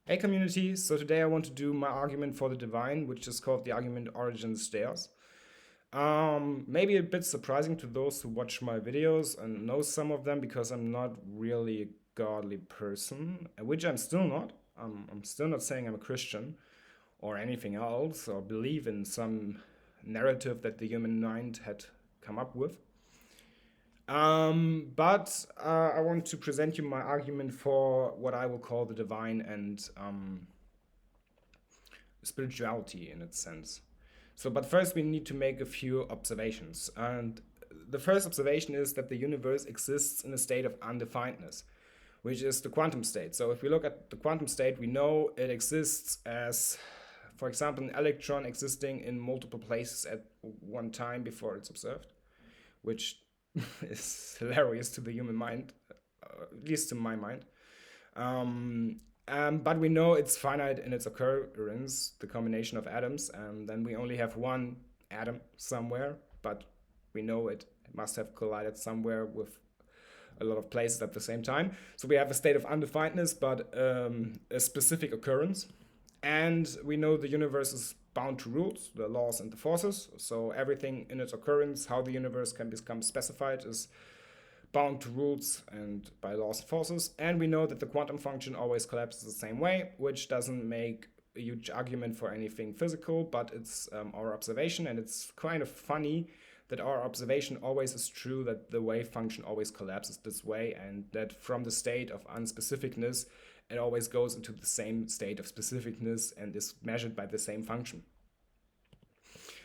Hey community, so today I want to do my argument for the divine, which is called the argument Origins Deos. Maybe a bit surprising to those who watch my videos and know some of them because I'm not really a godly person, which I'm still not. I'm still not saying I'm a Christian or anything else or believe in some narrative that the human mind had come up with. But I want to present you my argument for what I will call the divine and spirituality in its sense. But first, we need to make a few observations. And the first observation is that the universe exists in a state of undefinedness, which is the quantum state. So, if we look at the quantum state, we know it exists as, for example, an electron existing in multiple places at one time before it's observed, which is hilarious to the human mind, at least to my mind. But we know it's finite in its occurrence, the combination of atoms, and then we only have one atom somewhere, but we know it must have collided somewhere with a lot of places at the same time. So we have a state of undefinedness, but a specific occurrence. And we know the universe is bound to rules, the laws and the forces. So everything in its occurrence, how the universe can become specified, is bound to rules and by laws and forces. And we know that the quantum function always collapses the same way, which doesn't make a huge argument for anything physical, but it's our observation. And it's kind of funny that our observation always is true, that the wave function always collapses this way, and that from the state of unspecificness, it always goes into the same state of specificness and is measured by the same function.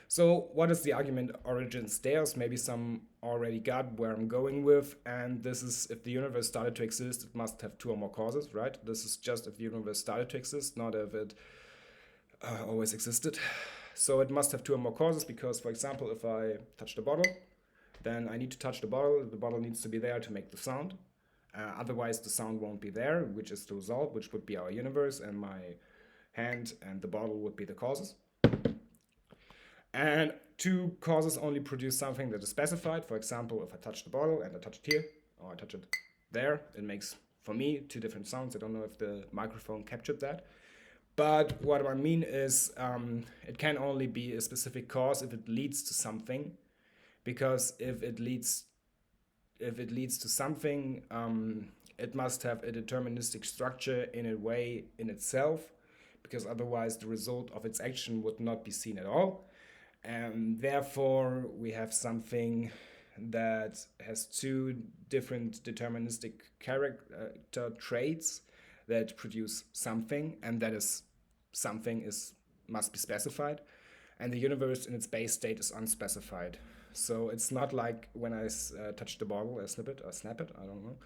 So, what is the argument origins Deos? Maybe some already got where I'm going with, and this is if the universe started to exist, it must have two or more causes, right? This is just if the universe started to exist, not if it always existed. So, it must have two or more causes because, for example, if I touch the bottle, then I need to touch the bottle needs to be there to make the sound. Otherwise, the sound won't be there, which is the result, which would be our universe, and my hand and the bottle would be the causes. And two causes only produce something that is specified. For example, if I touch the bottle and I touch it here, or I touch it there, it makes, for me, two different sounds. I don't know if the microphone captured that. But what I mean is it can only be a specific cause if it leads to something. Because if it leads to something, it must have a deterministic structure in a way in itself, because otherwise the result of its action would not be seen at all. And therefore, we have something that has two different deterministic character traits that produce something, and that is something must be specified. And the universe in its base state is unspecified. So it's not like when I touch the bottle, I snap it, I don't know.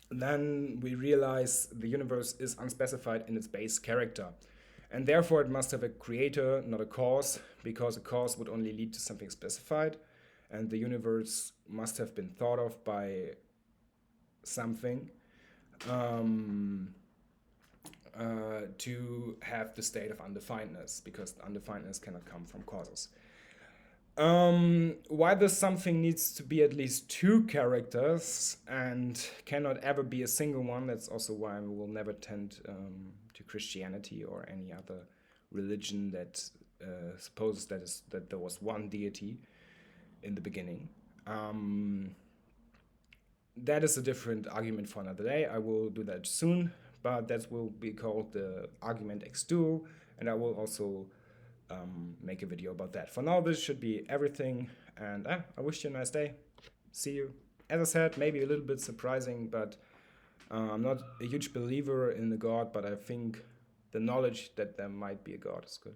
Then we realize the universe is unspecified in its base character. And therefore it must have a creator, not a cause, because a cause would only lead to something specified. And the universe must have been thought of by something to have the state of undefinedness, because undefinedness cannot come from causes. Why this something needs to be at least two characters and cannot ever be a single one, that's also why I will never tend to Christianity or any other religion that supposes that there was one deity in the beginning. That is a different argument for another day. I will do that soon, but that will be called the argument X2, and I will also make a video about that. For now, this should be everything, and I wish you a nice day. See you. As I said, maybe a little bit surprising, but I'm not a huge believer in the God, but I think the knowledge that there might be a God is good.